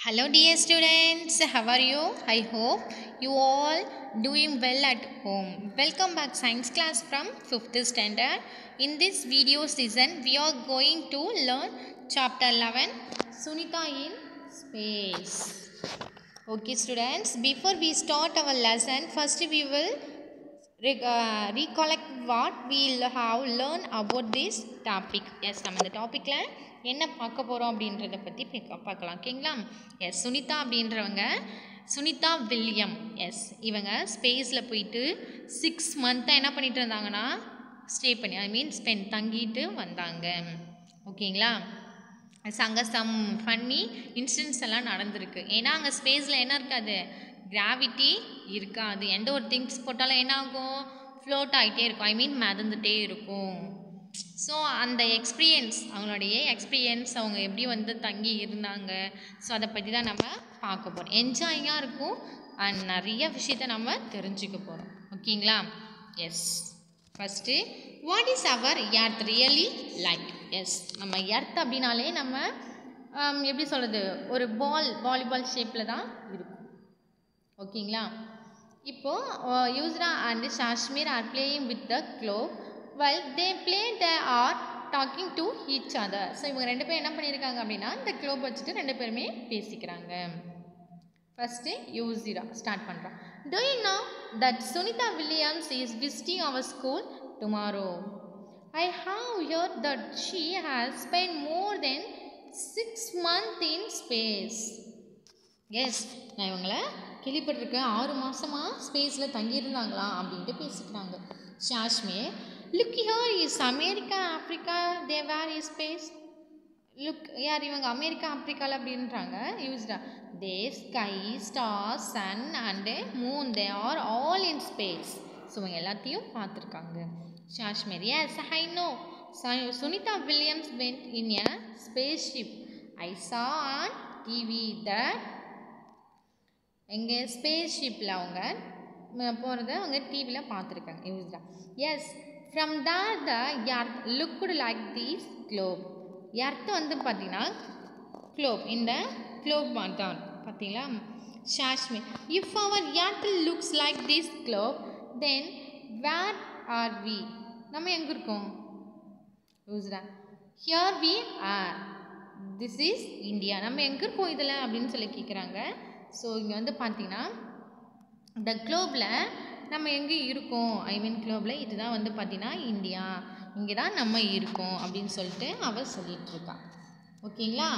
Hello dear students, how are you? I hope you all doing well at home. Welcome back science class from 5th standard. In this video season, we are going to learn chapter 11, Sunita in Space. Okay students, before we start our lesson, first we will recollect what we have learned about this topic. Yes, நம்ம இந்த டாபிக்ல என்ன பார்க்க போறோம் அப்படின்றத பத்தி பார்க்கலாம். ஓகேங்களா? எஸ், சுனிதா அப்படின்றவங்க சுனிதா வில்லியம். எஸ், இவங்க ஸ்பேஸில் போயிட்டு 6 மந்த்தாக என்ன பண்ணிட்டு இருந்தாங்கன்னா ஸ்டே பண்ணி ஸ்பெண்ட் தங்கிட்டு வந்தாங்க. ஓகேங்களா? அங்கே சம் ஃபன்னி இன்சிடென்ட்ஸ் எல்லாம் நடந்திருக்கு. ஏன்னா அங்கே ஸ்பேஸில் என்ன இருக்காது, கிராவிட்டி இருக்காது. எந்த ஒரு திங்ஸ் போட்டாலும் என்ன ஆகும், ஃப்ளோட் ஆகிட்டே இருக்கும், மிதந்துட்டே இருக்கும். ஸோ அந்த எக்ஸ்பீரியன்ஸ், அவங்களுடைய எக்ஸ்பீரியன்ஸ், அவங்க எப்படி தங்கி இருந்தாங்க, ஸோ அதை பற்றி தான் நம்ம பார்க்க போகிறோம். என்ஜாயிங்காக இருக்கும் அண்ட் நிறைய விஷயத்த நம்ம தெரிஞ்சுக்க போகிறோம். ஓகேங்களா? Yes, first what is our earth really like? Yes, நம்ம எர்த் அப்படின்னாலே நம்ம எப்படி சொல்கிறது, ஒரு வாலிபால் ஷேப்பில் தான் இருக்கும். ஓகேங்களா? இப்போது Yusra and Kashmir are playing with the globe. While they play, they are talking to each other. So இவங்க ரெண்டு பேரும் என்ன பண்ணியிருக்காங்க அப்படின்னா, இந்த க்ளோப் வச்சுட்டு ரெண்டு பேருமே பேசிக்கிறாங்க. ஃபஸ்ட்டு யூசிரா ஸ்டார்ட் பண்ணுறான். Do you know that Sunita Williams is visiting our school tomorrow? I have heard that she has spent more than 6 months in space. S, நான் இவங்கள கேள்விப்பட்டிருக்கேன், 6 மாதமாக ஸ்பேஸில் தங்கியிருந்தாங்களா அப்படின்ட்டு பேசிக்கிறாங்க. Kashmir, look here, is America, Africa, they were in space. Look, யார் இவங்க, America ஆப்ரிக்காவில் அப்படின்றாங்க. யூஸ்டா, they sky, stars, sun and moon, they are all in space. So இவங்க எல்லாத்தையும் பார்த்துருக்காங்க. Kashmir, yes, I know. Sunita Williams went in a spaceship. I saw on TV that எங்கே ஸ்பேஸ்ஷிப்பில் அவங்க போகிறத அவங்க டிவியில் பார்த்துருக்காங்க. Yusta, yes, from there the earth looked like this globe. Earth பார்த்தீங்கன்னா க்ளோப், இந்த க்ளோப் தான் பார்த்தீங்களா. Kashmir, if our earth looks like this globe then where are we? நம்ம எங்கே இருக்கோம்? Yusta, here we are, this is India. நம்ம எங்கே இருக்கோம் இதில் அப்படின்னு சொல்லி கேட்குறாங்க. ஸோ இங்கே பார்த்தீங்கன்னா இந்த க்ளோபில் நம்ம எங்கே இருக்கோம், க்ளோபில் இதுதான் பார்த்தீங்கன்னா இந்தியா, இங்கே தான் நம்ம இருக்கோம் அப்படின்னு சொல்லிட்டு அவள் சொல்லிகிட்ருக்கா. ஓகேங்களா?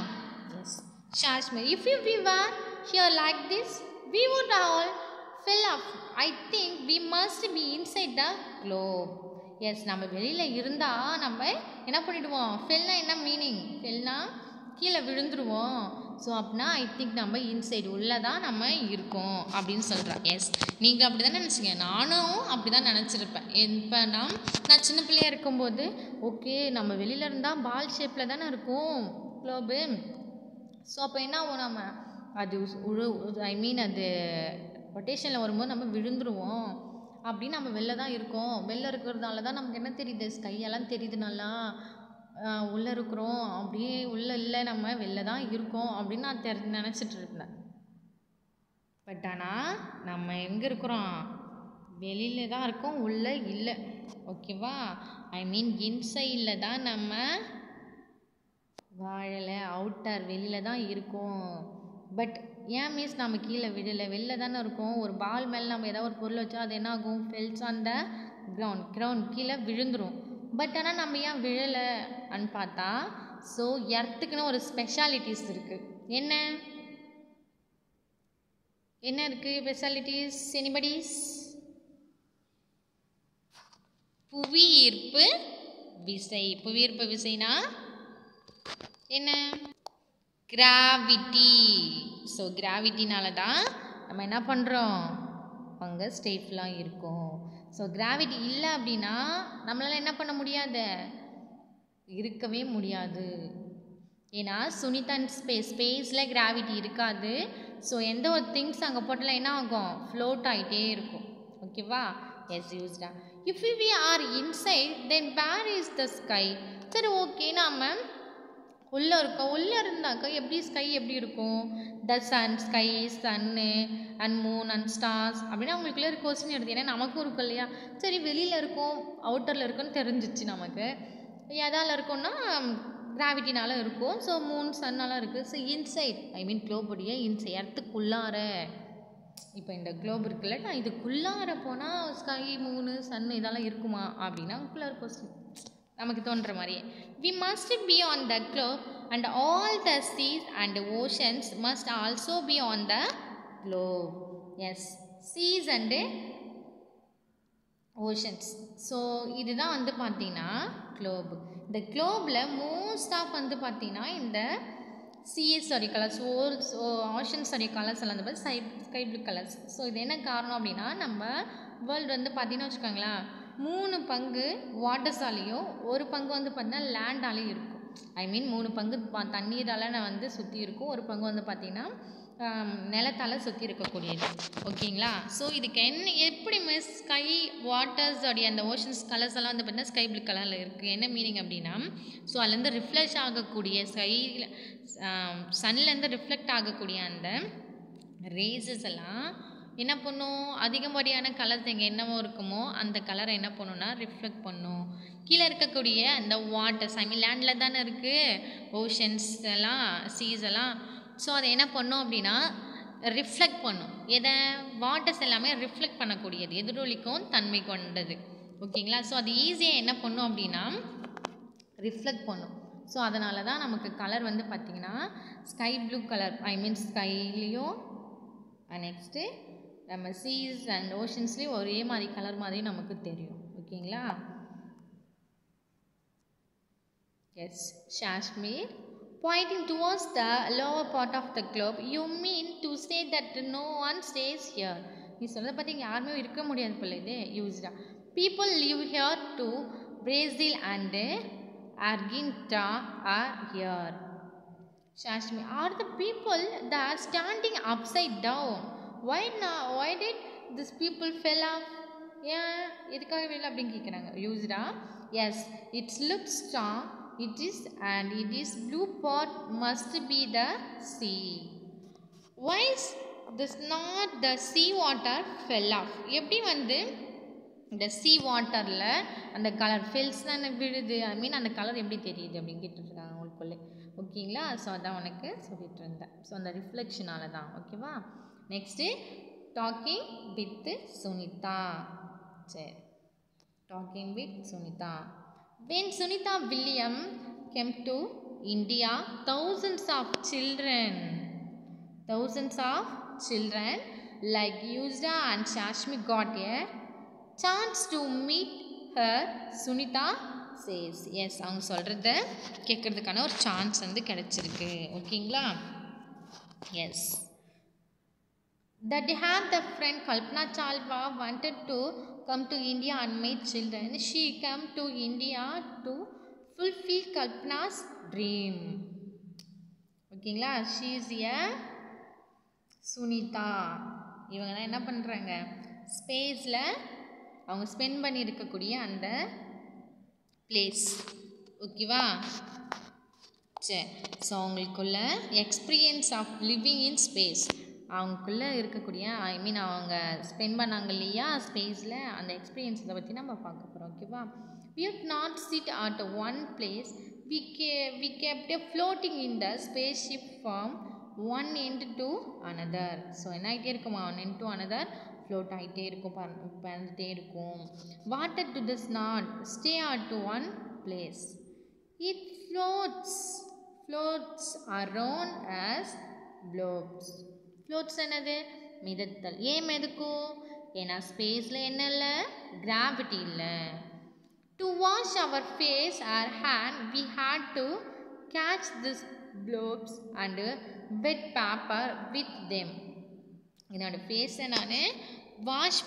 Yes, Kashmir, if you we were here like this we would all fill up. I think we must be inside the globe. Yes, நம்ம வெளியில் இருந்தால் நம்ம என்ன பண்ணிவிடுவோம், ஃபெல்னா என்ன மீனிங், ஃபெல்னா கீழே விழுந்துருவோம். ஸோ அப்படின்னா ஐ திங்க் நம்ம இன்சைடு உள்ளே தான் நம்ம இருக்கோம் அப்படின்னு சொல்கிறேன். எஸ், நீங்கள் அப்படி தான் நினச்சிங்க, நானும் அப்படி தான் நினச்சிருப்பேன். இப்போ நான் சின்ன பிள்ளையாக இருக்கும்போது ஓகே நம்ம வெளியில் இருந்தால் பால் ஷேப்பில் தானே இருக்கும் க்ளோபு. ஸோ அப்போ என்ன ஆகும், நம்ம அது அது ரொட்டேஷனில் வரும்போது நம்ம விழுந்துருவோம் அப்படின்னு நம்ம வெளில தான் இருக்கோம். வெளில இருக்கிறதுனால தான் நமக்கு என்ன தெரியுது, ஸ்கையெல்லாம் தெரியுது, நல்லா உள்ளே இருக்கிறோம், அப்படியே உள்ளே இல்லை, நம்ம வெளில தான் இருக்கோம் அப்படின்னு நான் நினச்சிட்டு இருந்தேன். பட் ஆனால் நம்ம எங்கே இருக்கிறோம், வெளியில தான் இருக்கோம், உள்ளே இல்லை. ஓகேவா? இன்சைடில் தான் நம்ம வாழலை, அவுட்டர் வெளியில் தான் இருக்கோம். பட் ஏன் நம்ம கீழே விழலை, வெளில தானே இருக்கோம். ஒரு பால் மேலே நம்ம ஏதாவது ஒரு பொருள் வச்சா அது என்ன ஆகும், ஃபெல்ஸ் ஆன் த கிரவுண்ட் கீழே விழுந்துடும். பட் ஆனால் நம்ம ஏன் விழலை அன்னு பார்த்தா, ஸோ எர்த்துக்குன்னு ஒரு ஸ்பெஷாலிட்டிஸ் இருக்குது. என்ன இருக்குது ஸ்பெஷாலிட்டிஸ்? எனிபடிஸ்? புவியீர்ப்பு விசை. புவியீர்ப்பு விசைனா என்ன? கிராவிட்டி. ஸோ கிராவிட்டினால தான் நம்ம என்ன பண்ணுறோம், அங்கே ஸ்டேஃப்லாம் இருக்கும். ஸோ கிராவிட்டி இல்லை அப்படின்னா நம்மளால் என்ன பண்ண முடியாது, இருக்கவே முடியாது. ஏன்னா சுனிதா ஸ்பேஸில் கிராவிட்டி இருக்காது. ஸோ எந்த ஒரு திங்ஸ் அங்கே போட்டாலும் என்ன ஆகும், ஃப்ளோட் ஆகிட்டே இருக்கும். ஓகேவா? Yes, Yusta. If we are inside then where is the sky? சரி, ஓகே, நாம் உள்ளே இருக்கும். உள்ளே இருந்தாக்கா எப்படி ஸ்கை எப்படி இருக்கும்? The sun, sky, sun and moon and stars அப்படின்னா அவங்களுக்குள்ளே ஒரு கொஸ்டின் எடுத்து. ஏன்னா நமக்கும் இருக்கும் இல்லையா? சரி வெளியில் இருக்கும், அவுட்டரில் இருக்குன்னு தெரிஞ்சிச்சு நமக்கு. எதால் இருக்கும்னா கிராவிட்டினால இருக்கும். ஸோ மூன் சன்னெல்லாம் இருக்குது. ஸோ இன்சைட் ஐ மீன் குளோபுடைய இன்சைட் எர்த்துக்குள்ளார. இப்போ இந்த குளோப் இருக்குல்ல, நான் இதுக்குள்ளார போனால் ஸ்கை, மூனு, சன்னு இதெல்லாம் இருக்குமா அப்படின்னா அதுக்குள்ளே ஒரு கொஸ்டின் நமக்கு தோன்ற மாதிரியே. We must be on the globe and all the seas and oceans must also be on the globe. Yes, seas and oceans. So இதுதான் வந்து பார்த்தீங்கன்னா குளோப். இந்த குளோபில் மோஸ்ட் ஆஃப் வந்து பார்த்தீங்கன்னா இந்த சிஎஸ்ஸோடைய கலர்ஸ், ஓஷன்ஸோடைய கலர்ஸ் எல்லாம் வந்து ஸ்கை ப்ளூ கலர்ஸ். ஸோ இது என்ன காரணம் அப்படின்னா நம்ம வேர்ல்டு வந்து பார்த்தீங்கன்னா வச்சுக்கோங்களேன் 3 பங்கு வாட்டர்ஸாலேயும் 1 பங்கு வந்து பார்த்தீங்கன்னா லேண்டாலேயும் இருக்கும். ஐ மீன் 3 பங்கு தண்ணீரால் வந்து சுற்றி இருக்கும், 1 பங்கு வந்து பார்த்திங்கன்னா நிலத்தால் சுற்றி இருக்கக்கூடியது. ஓகேங்களா? ஸோ இதுக்கு என்ன எப்படி ஸ்கை வாட்டர்ஸோடைய அந்த ஓஷன்ஸ் கலர்ஸ் எல்லாம் வந்து பார்த்திங்கன்னா ஸ்கை ப்ளூ கலரில் இருக்குது. என்ன மீனிங் அப்படின்னா, ஸோ அதுலேருந்து ரிஃப்ளெக்ட் ஆகக்கூடிய ஸ்கையில் சன்லேருந்து ரிஃப்ளெக்ட் ஆகக்கூடிய அந்த ரேசஸ் எல்லாம் என்ன பண்ணும்? அதிகப்படியான கலர்ஸ் எங்கே என்னவோ இருக்குமோ அந்த கலரை என்ன பண்ணுன்னா ரிஃப்ளெக்ட் பண்ணும். கீழே இருக்கக்கூடிய அந்த வாட்டர்ஸ் ஐ மீன் லேண்டில் தானே இருக்குது ஓஷன்ஸ் எல்லாம், சீஸ் எல்லாம். ஸோ அதை என்ன பண்ணும் அப்படின்னா ரிஃப்ளெக்ட் பண்ணும். எதை? வாட்டர்ஸ் எல்லாமே ரிஃப்ளெக்ட் பண்ணக்கூடியது, எதிரொலிக்கும் தன்மை கொண்டது. ஓகேங்களா? ஸோ அது ஈஸியாக என்ன பண்ணும் அப்படின்னா ரிஃப்ளெக்ட் பண்ணும். ஸோ அதனால தான் நமக்கு கலர் வந்து பார்த்திங்கன்னா sky blue colour I mean ஸ்கைலேயும் நெக்ஸ்ட்டு நம்ம சீஸ் அண்ட் ஓஷன்ஸ்லேயும் ஒரே மாதிரி கலர் மாதிரி நமக்கு தெரியும். ஓகேங்களா? Yes, Kashmir pointing towards the lower part of the globe. You mean to say that no one stays here? நீ சொல்கிறத பார்த்து இங்கே யாருமே இருக்க முடியாது போல இது யூஸ்டா. People live here too. Brazil and Argentina are here. Kashmir, are the people that are standing upside down? Why did these people fell off? ஏன் எதுக்காக வெளில அப்படின்னு கேட்குறாங்க Yusta. Yes, it's look strong. It is, and it is blue part must be the sea. Why is this not the sea water fell off? எப்படி வந்து இந்த sea waterல அந்த colour feels தானே விழுது, ஐ மீன் அந்த கலர் எப்படி தெரியுது அப்படின்னு கேட்டுருக்காங்க உங்களுக்குள்ளே. ஓகேங்களா? ஸோ அதான் உனக்கு சொல்லிட்டு இருந்தேன். ஸோ அந்த ரிஃப்ளெக்ஷனால தான். ஓகேவா? Next talking with Sunita. சரி, talking with Sunita. When Sunita William came to India, thousands of children like Yuzda and Kashmir got a chance to meet her, Sunita says. Yes, அவங்க சொல்கிறத கேட்குறதுக்கான ஒரு சான்ஸ் வந்து கிடச்சிருக்கு. ஓகேங்களா? Yes, that they had the friend Kalpana Chawla wanted to come to India and meet children. She came to India to fulfill Kalpana's dream. ஓகேங்களா? she is a Sunita. இவங்க தான் என்ன பண்ணுறாங்க, ஸ்பேஸில் அவங்க ஸ்பெண்ட் பண்ணியிருக்கக்கூடிய அந்த பிளேஸ். ஓகேவா? சரி, ஸோ அவங்களுக்குள்ள experience of living in space, அவங்களுக்குள்ளே இருக்கக்கூடிய ஐ மீன் அவங்க ஸ்பெண்ட் பண்ணாங்க இல்லையா ஸ்பேஸில், அந்த எக்ஸ்பீரியன்ஸ் இதை பற்றி நம்ம பார்க்க போகிறோம். ஓகேவா? we would not sit at one place. We kept floating in the spaceship from one end to another. So என்ன ஆகிட்டே இருக்குமா, one end to another float ஆகிட்டே இருக்கும், பறந்துகிட்டே இருக்கும். water does not stay at one place. it floats around as blobs. Floats என்னது? மிதத்தல். ஏன் மிதக்கும்? ஏன்னா ஸ்பேஸில் என்ன இல்லை, கிராவிட்டி இல்லை. To wash our face or hand we had to catch these blobs and wet paper with them. என்னோடய ஃபேஸை நான் வாஷ்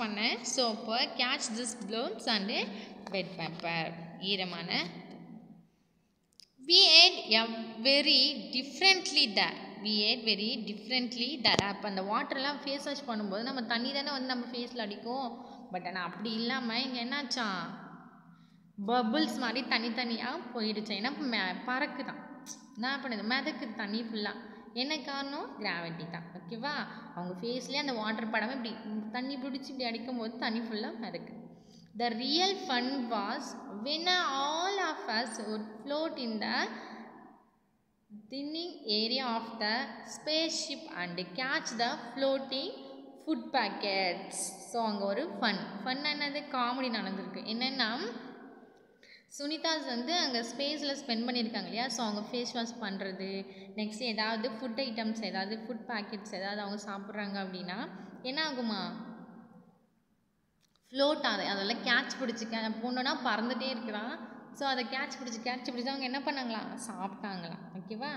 பண்ணேன் சோப்பை, catch these blobs and wet paper ஈரமான. we ate very differently there. அப்போ அந்த வாட்டர்லாம் ஃபேஸ் வாஷ் பண்ணும்போது நம்ம தண்ணி தானே வந்து நம்ம ஃபேஸில் அடிக்கும். பட் ஆனால் அப்படி இல்லாமல் இங்கே என்னாச்சா, பபுள்ஸ் மாதிரி தனித்தனியாக போயிடுச்சு. ஏன்னா பறக்கு தான், என்ன பண்ணுது, மிதக்குது தண்ணி ஃபுல்லாக. என்ன காரணம்? கிராவிட்டி தான். ஓகேவா? அவங்க ஃபேஸ்லேயே அந்த வாட்டர் படாமல் இப்படி தண்ணி பிடிச்சி இப்படி அடிக்கும் போது தண்ணி ஃபுல்லாக மிதக்கு. The real fun was when all of us would float in the thinning area of the spaceship and catch the floating food packets. So அங்கே ஒரு ஃபன் என்னது, காமெடி நடந்திருக்கு. என்னென்னா சுனிதாஸ் வந்து அங்கே ஸ்பேஸில் ஸ்பெண்ட் பண்ணியிருக்காங்க இல்லையா. ஸோ அவங்க ஃபேஸ் வாஷ் பண்ணுறது, நெக்ஸ்ட் ஏதாவது ஃபுட் ஐட்டம்ஸ், ஏதாவது ஃபுட் பேக்கெட்ஸ் ஏதாவது அவங்க சாப்பிட்றாங்க அப்படின்னா என்ன ஆகுமா, ஃப்ளோட் ஆகுது. அதெல்லாம் கேட்ச் பிடிச்சிக்க பொண்ணுன்னா பறந்துகிட்டே இருக்கிறான். ஸோ அதை கேட்ச் பிடிச்சி அவங்க என்ன பண்ணாங்களாம், சாப்பிட்டாங்களாம். ஓகேவா?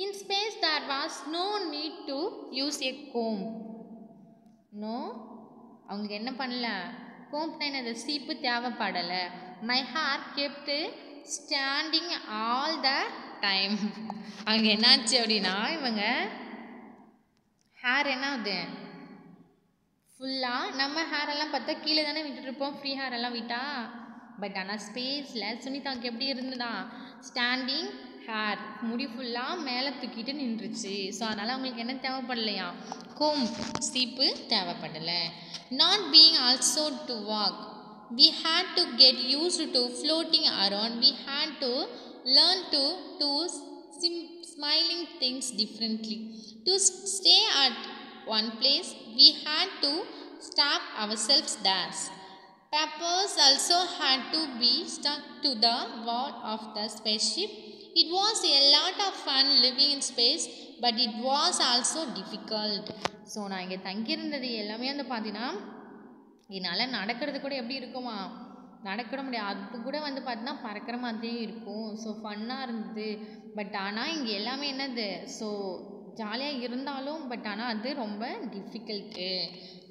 In space there was no need to use a comb. No, அவங்களுக்கு என்ன பண்ணல, கோம்ப்னா என்னது, சீப்பு தேவைப்படலை. My hair kept standing all the time. அவங்க என்னாச்சு அப்படின்னா, இவங்க ஹேர் என்ன ஆகுது ஃபுல்லாக, நம்ம ஹேரெல்லாம் பார்த்தா கீழே தானே விட்டுருப்போம், ஃப்ரீ ஹேரெல்லாம் விட்டா. பட் ஆனால் ஸ்பேஸில் சுனிதாவுக்கு எப்படி இருந்ததா, ஸ்டாண்டிங் ஹேர், முடி ஃபுல்லாக மேலே தூக்கிட்டு நின்றுச்சு. ஸோ அதனால் அவங்களுக்கு என்ன தேவைப்படலையா, கோம், சீப்பு தேவைப்படலை. Not being also to walk, we had to get used to floating around. We had to learn to do smiling things differently. To stay at one place, we had to stop ourselves there. Peppers also had to be stuck to the wall of the spaceship. It was a lot of fun living in space, but it was also difficult. So நான் இங்கே தங்கியிருந்தது எல்லாமே வந்து பார்த்தீங்கன்னா, என்னால் நடக்கிறது கூட எப்படி இருக்குமா, நடக்கிற முடியாது. அது கூட வந்து பார்த்தீங்கன்னா பறக்கிற மாதிரியே இருக்கும். ஸோ ஃபன்னாக இருந்தது. பட் ஆனால் இங்கே எல்லாமே என்னது, ஸோ ஜாலியாக இருந்தாலும் பட் ஆனால் அது ரொம்ப டிஃபிகல்ட்டு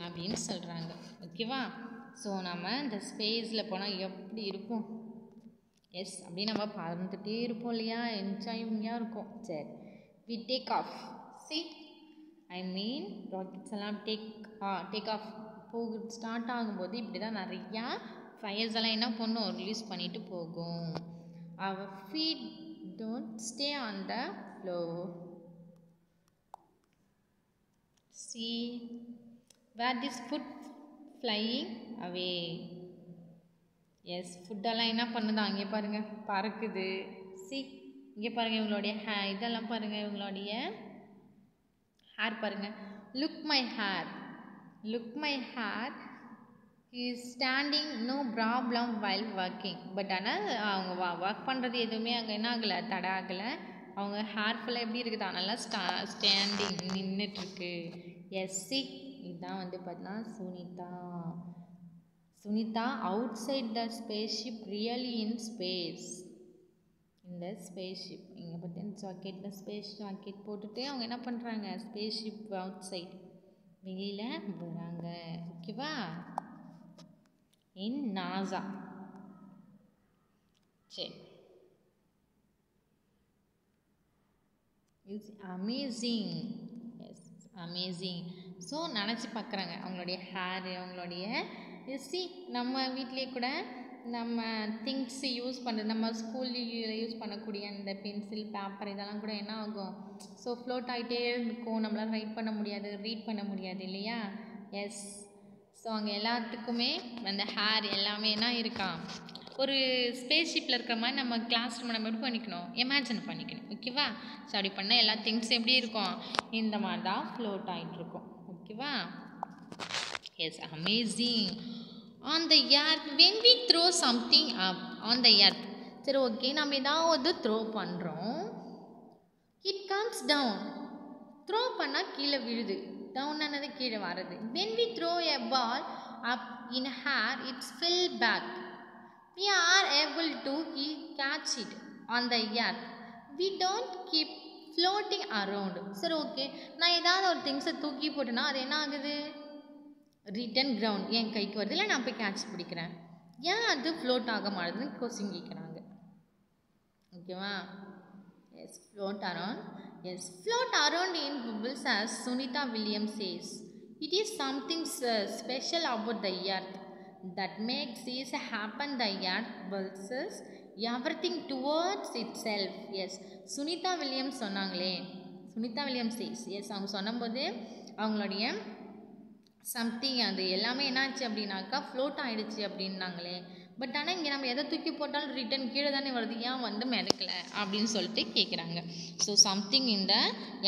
அப்படின்னு சொல்கிறாங்க. ஓகேவா? ஸோ நம்ம இந்த ஸ்பேஸில் போனால் எப்படி இருக்கும், எஸ் அப்படி நம்ம பறந்துகிட்டே இருப்போம் இல்லையா, என்ஜாயிங்காக இருக்கும். சரி, we take off. See I mean rockets எல்லாம் டேக் ஆஃப் ஸ்டார்ட் ஆகும்போது இப்படி தான் நிறையா ஃபயர்ஸ் எல்லாம் என்ன பண்ணும், ரிலீஸ் பண்ணிட்டு போகும். Our feet don't stay on the floor. See where this food flying away. Yes, ஃபுட்டெல்லாம் என்ன பண்ணுதா, அங்கே பாருங்கள் பறக்குது. சி இங்கே பாருங்கள் இவங்களுடைய இதெல்லாம் பாருங்கள், இவங்களுடைய ஹேர் பாருங்கள். Look my hair, look my hair is standing no problem while working. But ஆனால் அவங்க ஒர்க் பண்ணுறது எதுவுமே அங்கே என்ன ஆகலை, தடை ஆகலை. அவங்க ஹேர் ஃபுல்லாக எப்படி இருக்குதா, நல்லா ஸ்டாண்டிங் நின்றுட்டுருக்கு. எஸ்சி இதுதான் வந்து பார்த்தீங்கன்னா Sunita outside the spaceship really in space. இந்த ஸ்பேஸ்ஷிப் இங்கே பார்த்தீங்கன்னா ஜாக்கெட்டில் ஸ்பேஸ் ஜாக்கெட் போட்டுட்டு அவங்க என்ன பண்ணுறாங்க, ஸ்பேஸ்ஷிப் அவுட் சைட் வெளியில் வராங்க. ஓகேவா? In NASA. சரி, it's amazing. Yes, amazing. So நினச்சி பார்க்குறாங்க அவங்களுடைய ஹேரு, அவங்களுடைய சி நம்ம வீட்லேயே கூட நம்ம திங்ஸ் யூஸ் பண்ணுறது, நம்ம ஸ்கூலில் யூஸ் பண்ணக்கூடிய அந்த பென்சில் பேப்பர் இதெல்லாம் கூட என்ன ஆகும், ஸோ ஃப்ளோட் ஆகிட்டே இருக்கும். நம்மளால் ரைட் பண்ண முடியாது, ரீட் பண்ண முடியாது இல்லையா. எஸ், ஸோ அங்கே எல்லாத்துக்குமே அந்த ஹேர் எல்லாமே என்ன இருக்கா, ஒரு ஸ்பேஸ் ஷிப்பில் இருக்கிற மாதிரி நம்ம கிளாஸ் ரூம் நம்ம எப்படி பண்ணிக்கணும், இமேஜின் பண்ணிக்கணும். ஓகேவா? ஸோ அப்படி பண்ணால் எல்லா திங்ஸ் எப்படி இருக்கும், இந்த மாதிரி தான் ஃப்ளோட் ஆகிட்டு இருக்கும். ஓகேவா? Yes, amazing. On the earth, when we throw something up on the earth, சரி ஓகே, நம்ம ஏதாவது த்ரோ பண்ணுறோம், it comes down. த்ரோ பண்ணால் கீழே விழுது, டவுன் ஆனது கீழே வர்றது. when we throw a ball up in air, it's fell back. we are able to catch it on the earth. we don't keep floating around. சரி okay, நான் ஏதாவது ஒரு திங்ஸை தூக்கி போட்டேன்னா அது என்ன ஆகுது, ரிட்டன் கிரவுண்ட் என் கைக்கு வருது, இல்லை நான் போய் கேட்ச் பிடிக்கிறேன். ஏன் அது ஃப்ளோட் ஆக மாட்டேதுன்னு கொஸ்டின் கேட்குறாங்க. ஓகேவா? Yes, float around. Yes, float around in bubbles as Sunita Williams says. It is something special about the earth. that makes this happen. The earth pulses everything towards itself. Yes, Sunita Williams சொன்னாங்களே, Sunita Williams S அவங்க சொன்னபோது அவங்களுடைய something அது எல்லாமே என்னாச்சு அப்படின்னாக்கா float ஆகிடுச்சு அப்படின்னாங்களே. But ஆனால் இங்கே நம்ம எதை தூக்கி போட்டாலும் ரிட்டன் கீழே தானே வருது, ஏன் வந்து மிதக்கலை அப்படின்னு சொல்லிட்டு கேட்குறாங்க. ஸோ சம்திங் இந்த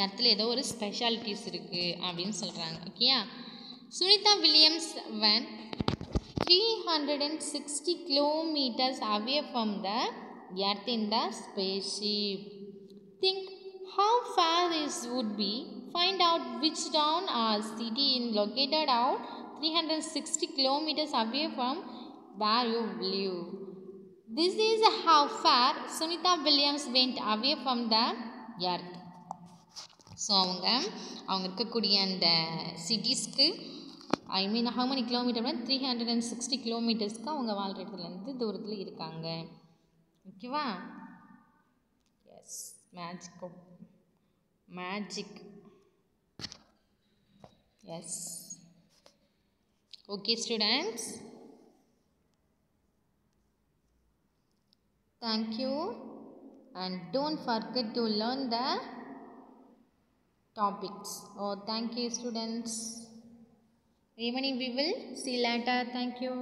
இடத்துல ஏதோ ஒரு ஸ்பெஷாலிட்டிஸ் இருக்குது அப்படின்னு சொல்கிறாங்க. ஓகேயா. Sunita Williams went 360 kilometers away from the earth in the spaceship. Think how far this would be. Find out which town or city is located out 360 kilometers away from where you live. This is how far Sunita Williams went away from the earth. So அவங்க இருக்கக்கூடிய அந்த சிட்டிஸ்க்கு ஐ மீன் how many kilometer 360 கிலோமீட்டர்ஸ்க்கு அவங்க வாழ்கிற இடத்துலேருந்து தூரத்தில் இருக்காங்க. ஓகேவா. Yes magic yes. Okay students, thank you and don't forget to learn the topics. Oh, thank you students. Evening we will see later. Thank you.